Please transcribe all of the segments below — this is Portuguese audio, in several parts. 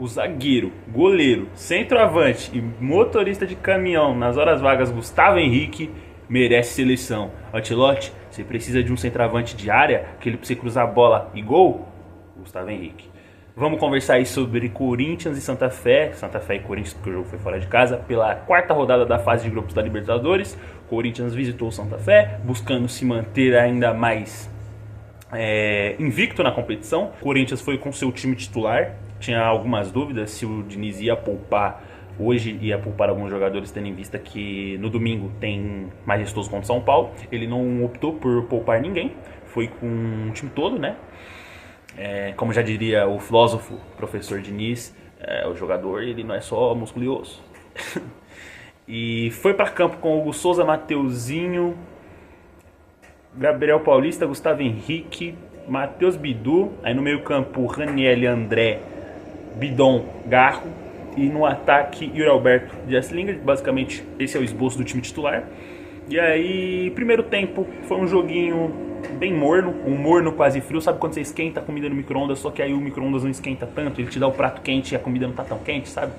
O zagueiro, goleiro, centroavante e motorista de caminhão nas horas vagas Gustavo Henrique merece seleção. Ancelotti, você precisa de um centroavante de área, aquele pra você cruzar a bola e gol? Gustavo Henrique. Vamos conversar aí sobre Corinthians e Santa Fé. Santa Fé e Corinthians, porque o jogo foi fora de casa, pela quarta rodada da fase de grupos da Libertadores. Corinthians visitou o Santa Fé, buscando se manter ainda mais invicto na competição. Corinthians foi com seu time titular. Tinha algumas dúvidas se o Diniz ia poupar hoje, ia poupar alguns jogadores, tendo em vista que no domingo tem Majestoso contra São Paulo. Ele não optou por poupar ninguém, foi com o time todo, né? Como já diria o filósofo professor Diniz, o jogador ele não é só músculo e osso. E foi para campo com Hugo Souza, Mateuzinho, Gabriel Paulista, Gustavo Henrique, Matheus Bidu. Aí no meio campo, Raniel, André, Bidon, Garro. E no ataque, Yuri Alberto, Jesslinger. Basicamente esse é o esboço do time titular. E aí, primeiro tempo foi um joguinho bem morno, um morno quase frio. Sabe quando você esquenta a comida no micro-ondas, só que aí o micro-ondas não esquenta tanto, ele te dá o prato quente e a comida não tá tão quente, sabe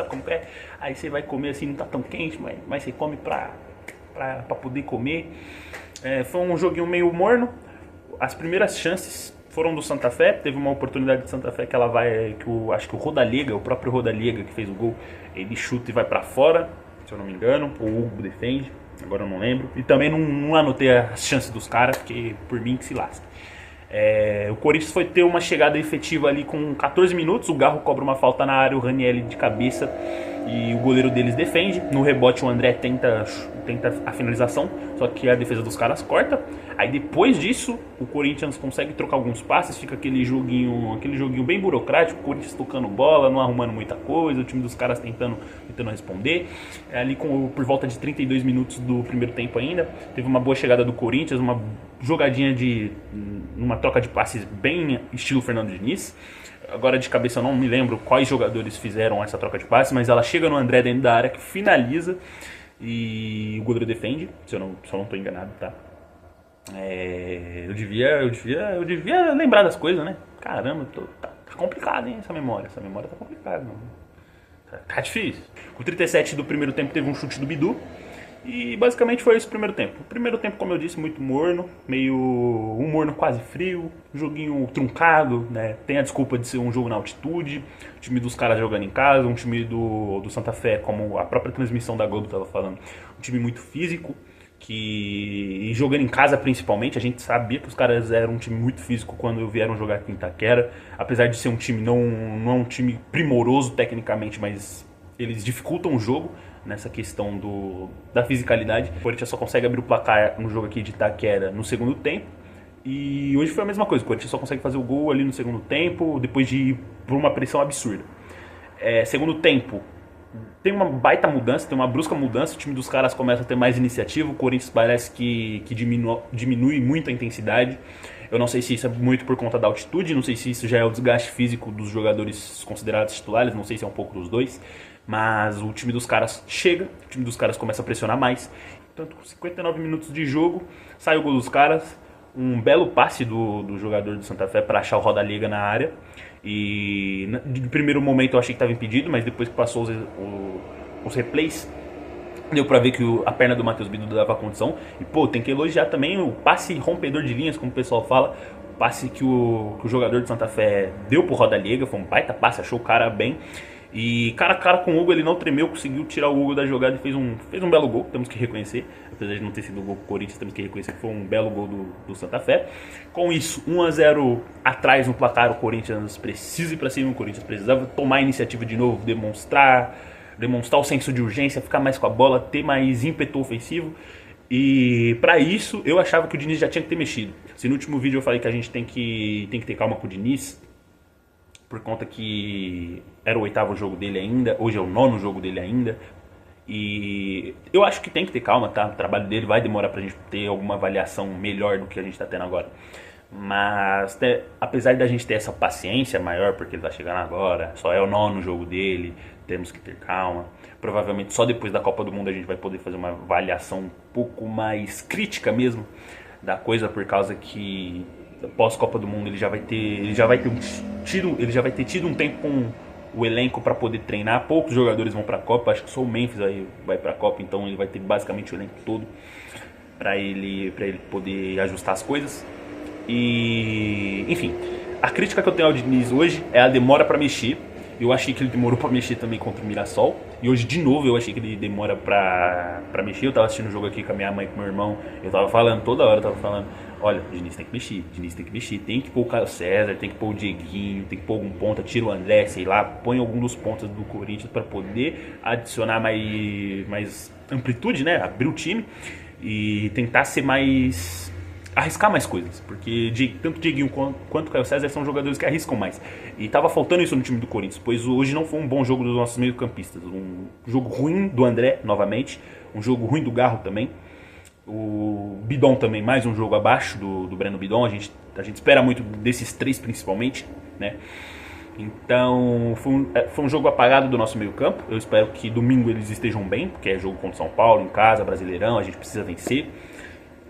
como é? Aí você vai comer assim, não tá tão quente, mas você come pra poder comer. Foi um joguinho meio morno. As primeiras chances foram do Santa Fé. Teve uma oportunidade de Santa Fé que ela vai, acho que o Rodallega, o próprio Rodallega que fez o gol, ele chuta e vai pra fora, se eu não me engano, o Hugo defende. Agora eu não lembro. E também não anotei as chances dos caras, porque por mim que se lasca. O Corinthians foi ter uma chegada efetiva ali com 14 minutos. O Garro cobra uma falta na área, o Raniel de cabeça e o goleiro deles defende. No rebote o André tenta a finalização, só que a defesa dos caras corta. Aí depois disso o Corinthians consegue trocar alguns passes, fica aquele joguinho bem burocrático, o Corinthians tocando bola, não arrumando muita coisa, o time dos caras tentando responder. Ali por volta de 32 minutos do primeiro tempo ainda, teve uma boa chegada do Corinthians, uma jogadinha uma troca de passes bem estilo Fernando Diniz. Agora de cabeça eu não me lembro quais jogadores fizeram essa troca de passes, mas ela chega no André dentro da área, que finaliza e o goleiro defende, se eu não estou enganado, tá? Eu devia lembrar das coisas, né? Caramba, tá complicado, hein, essa memória tá complicada, não. Tá difícil. Com 37 do primeiro tempo teve um chute do Bidu. E basicamente foi esse o primeiro tempo. O primeiro tempo, como eu disse, muito morno, um morno quase frio, joguinho truncado, né? Tem a desculpa de ser um jogo na altitude, o time dos caras jogando em casa, um time do Santa Fé, como a própria transmissão da Globo estava falando, um time muito físico, e jogando em casa principalmente. A gente sabia que os caras eram um time muito físico quando vieram jogar aqui em Itaquera, apesar de ser um time não é um time primoroso tecnicamente, mas eles dificultam o jogo nessa questão da fisicalidade. O Corinthians só consegue abrir o placar no jogo aqui de Itaquera no segundo tempo. E hoje foi a mesma coisa, o Corinthians só consegue fazer o gol ali no segundo tempo, depois de ir por uma pressão absurda. Segundo tempo, tem uma baita mudança, tem uma brusca mudança, o time dos caras começa a ter mais iniciativa, o Corinthians parece que diminui muito a intensidade. Eu não sei se isso é muito por conta da altitude, não sei se isso já é o desgaste físico dos jogadores considerados titulares, não sei se é um pouco dos dois. Mas o time dos caras chega, o time dos caras começa a pressionar mais. Tanto com 59 minutos de jogo, sai o gol dos caras. Um belo passe do jogador do Santa Fé para achar o Rodallega na área. E de primeiro momento eu achei que estava impedido, mas depois que passou os replays, deu pra ver que a perna do Matheus Bidu dava condição. E tem que elogiar também o passe rompedor de linhas, como o pessoal fala. O passe que o jogador do Santa Fé deu pro Rodallega, foi um baita passe, achou o cara bem. E cara a cara com o Hugo, ele não tremeu, conseguiu tirar o Hugo da jogada e fez um belo gol, temos que reconhecer. Apesar de não ter sido o gol do Corinthians, temos que reconhecer que foi um belo gol do Santa Fé. Com isso, 1-0 atrás no placar, o Corinthians precisa ir pra cima, o Corinthians precisava tomar a iniciativa de novo, demonstrar o senso de urgência, ficar mais com a bola, ter mais ímpeto ofensivo. E pra isso, eu achava que o Diniz já tinha que ter mexido. Se no último vídeo eu falei que a gente tem que ter calma com o Diniz, por conta que era o 8º jogo dele ainda, hoje é o 9º jogo dele ainda, e eu acho que tem que ter calma, tá? O trabalho dele vai demorar pra gente ter alguma avaliação melhor do que a gente tá tendo agora. Mas apesar da gente ter essa paciência maior, porque ele tá chegando agora, só é o 9º jogo dele, temos que ter calma. Provavelmente só depois da Copa do Mundo a gente vai poder fazer uma avaliação um pouco mais crítica mesmo da coisa, por causa pós Copa do Mundo ele já vai ter tido um tempo com o elenco para poder treinar. Poucos jogadores vão para a Copa, acho que só o Memphis vai para a Copa, então ele vai ter basicamente o elenco todo para ele poder ajustar as coisas. E enfim, a crítica que eu tenho ao Diniz hoje é a demora para mexer. Eu achei que ele demorou pra mexer também contra o Mirassol. E hoje, de novo, eu achei que ele demora pra mexer. Eu tava assistindo o jogo aqui com a minha mãe e com o meu irmão. Eu tava falando, toda hora eu tava falando: olha, o Diniz tem que mexer, tem que pôr o Caio César, tem que pôr o Dieguinho, tem que pôr algum ponta, tira o André, sei lá, põe algum dos pontas do Corinthians pra poder adicionar mais amplitude, né? Abrir o time e tentar ser mais... arriscar mais coisas, porque tanto o Dieguinho quanto o Caio César são jogadores que arriscam mais. E tava faltando isso no time do Corinthians, pois hoje não foi um bom jogo dos nossos meio-campistas. Um jogo ruim do André, novamente. Um jogo ruim do Garro também. O Bidon também, mais um jogo abaixo do Breno Bidon. A gente espera muito desses três principalmente, né? Então foi um jogo apagado do nosso meio-campo. Eu espero que domingo eles estejam bem, porque é jogo contra o São Paulo, em casa, Brasileirão, a gente precisa vencer.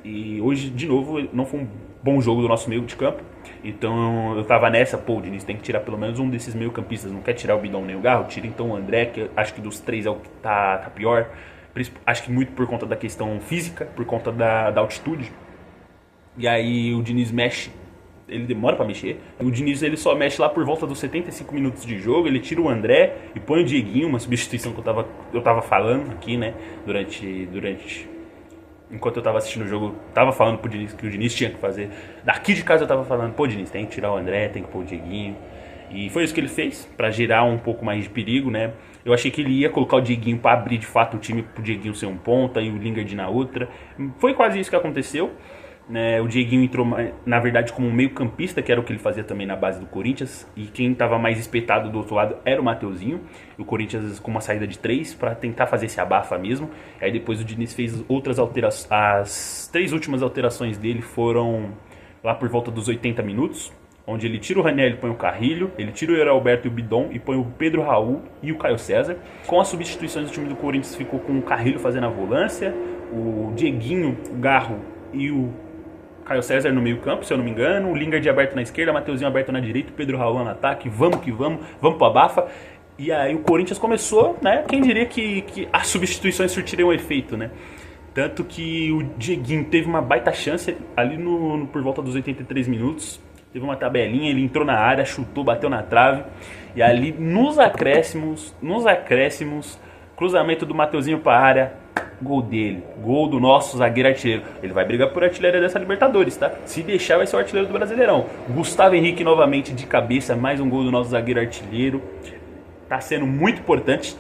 E hoje, de novo, não foi um bom jogo do nosso meio de campo. Então eu tava nessa, o Diniz tem que tirar pelo menos um desses meio campistas. Não quer tirar o Bidon nem o Garro, tira então o André, que acho que dos três é o que tá pior. Acho que muito por conta da questão física, por conta da altitude. E aí o Diniz mexe, ele demora pra mexer. O Diniz ele só mexe lá por volta dos 75 minutos de jogo. Ele tira o André e põe o Dieguinho, uma substituição que eu tava falando aqui, né, enquanto eu tava assistindo o jogo, tava falando pro Diniz que o Diniz tinha que fazer. Daqui de casa eu tava falando, pô, Diniz, tem que tirar o André, tem que pôr o Dieguinho. E foi isso que ele fez, pra gerar um pouco mais de perigo, né? Eu achei que ele ia colocar o Dieguinho pra abrir de fato o time, pro Dieguinho ser um ponta e o Lingard na outra. Foi quase isso que aconteceu. Né? O Dieguinho entrou, na verdade, como um meio campista, que era o que ele fazia também na base do Corinthians. E quem estava mais espetado do outro lado era o Mateuzinho. E o Corinthians com uma saída de 3 para tentar fazer esse abafa mesmo. Aí depois o Diniz fez outras alterações. As 3 últimas alterações dele foram lá por volta dos 80 minutos. Onde ele tira o Raniel e põe o Carrilho. Ele tira o Heralberto e o Bidon e põe o Pedro Raul e o Caio César. Com as substituições, o time do Corinthians ficou com o Carrilho fazendo a volância, o Dieguinho, o Garro e o Caio César no meio campo, se eu não me engano, o Lingard aberto na esquerda, Mateuzinho aberto na direita, o Pedro Raul no ataque, vamos que vamos pro abafa. E aí o Corinthians começou, né, quem diria que as substituições surtiriam efeito, né? Tanto que o Dieguinho teve uma baita chance ali por volta dos 83 minutos, teve uma tabelinha, ele entrou na área, chutou, bateu na trave, e ali nos acréscimos, cruzamento do Mateuzinho para a área, gol dele, gol do nosso zagueiro artilheiro. Ele vai brigar por artilharia dessa Libertadores, tá? Se deixar, vai ser o artilheiro do Brasileirão. Gustavo Henrique novamente de cabeça, mais um gol do nosso zagueiro artilheiro. Tá sendo muito importante.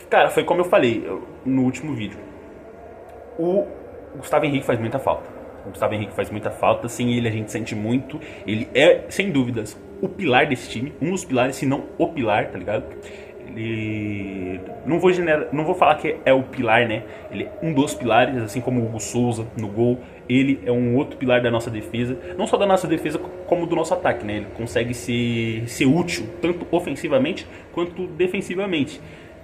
Cara, foi como eu falei no último vídeo. O Gustavo Henrique faz muita falta. Sem ele a gente sente muito. Ele é, sem dúvidas, o pilar desse time. Um dos pilares, se não o pilar, tá ligado? Ele... Não vou falar que é o pilar, né? Ele é um dos pilares, assim como o Hugo Souza no gol. Ele é um outro pilar da nossa defesa. Não só da nossa defesa, como do nosso ataque, né? Ele consegue ser útil, tanto ofensivamente quanto defensivamente.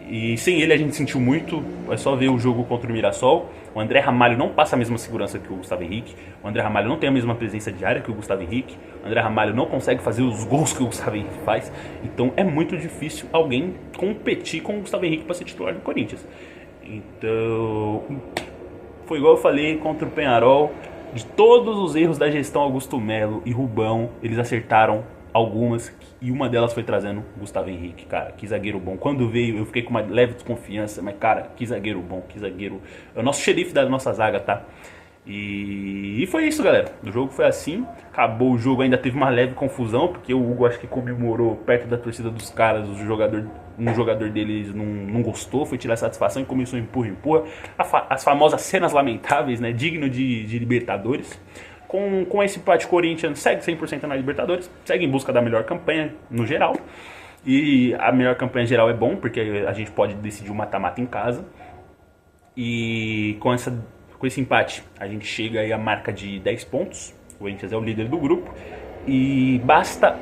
E sem ele a gente sentiu muito. É só ver o jogo contra o Mirassol. O André Ramalho não passa a mesma segurança que o Gustavo Henrique. O André Ramalho não tem a mesma presença de área que o Gustavo Henrique. O André Ramalho não consegue fazer os gols que o Gustavo Henrique faz. Então é muito difícil alguém competir com o Gustavo Henrique para ser titular do Corinthians. Então foi igual eu falei contra o Peñarol. De todos os erros da gestão Augusto Melo e Rubão, eles acertaram algumas, e uma delas foi trazendo o Gustavo Henrique, cara, que zagueiro bom. Quando veio, eu fiquei com uma leve desconfiança, mas, cara, que zagueiro bom, que zagueiro... É o nosso xerife da nossa zaga, tá? E foi isso, galera. O jogo foi assim, acabou o jogo, ainda teve uma leve confusão, porque o Hugo acho que comemorou perto da torcida dos caras, um jogador deles não gostou, foi tirar satisfação e começou empurra. As famosas cenas lamentáveis, né, digno de Libertadores. Com esse empate, Corinthians segue 100% na Libertadores, segue em busca da melhor campanha no geral. E a melhor campanha geral é bom, porque a gente pode decidir o mata-mata em casa. E com esse empate, a gente chega aí à marca de 10 pontos. O Corinthians é o líder do grupo. E basta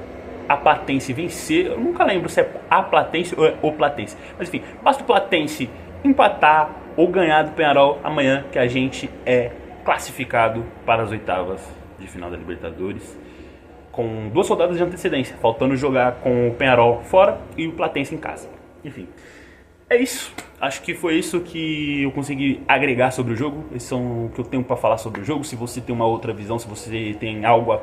a Platense vencer. Eu nunca lembro se é a Platense ou é o Platense. Mas enfim, basta o Platense empatar ou ganhar do Peñarol amanhã, que a gente é classificado para as oitavas de final da Libertadores. com 2 rodadas de antecedência, faltando jogar com o Penharol fora e o Platense em casa. Enfim, é isso. Acho que foi isso que eu consegui agregar sobre o jogo. Esses são o que eu tenho para falar sobre o jogo. Se você tem uma outra visão, se você tem algo a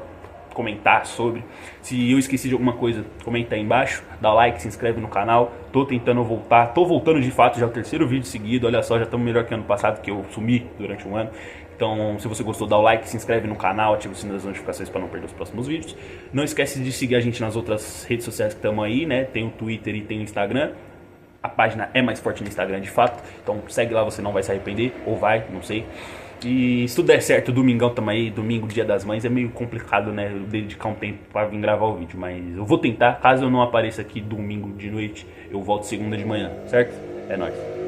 comentar sobre, se eu esqueci de alguma coisa, comenta aí embaixo, dá like, se inscreve no canal. Tô tentando voltar, tô voltando de fato, já é o 3º vídeo seguido. Olha só, já estamos melhor que ano passado, que eu sumi durante um ano. Então, se você gostou, dá o like, se inscreve no canal, ativa o sino das notificações para não perder os próximos vídeos. Não esquece de seguir a gente nas outras redes sociais que estamos aí, né? Tem o Twitter e tem o Instagram. A página é mais forte no Instagram de fato, então segue lá, você não vai se arrepender, ou vai, não sei. E se tudo der certo, domingão tamo aí, domingo, dia das mães, é meio complicado, né, eu dedicar um tempo pra vir gravar o vídeo, mas eu vou tentar. Caso eu não apareça aqui domingo de noite, eu volto segunda de manhã, certo? É nóis.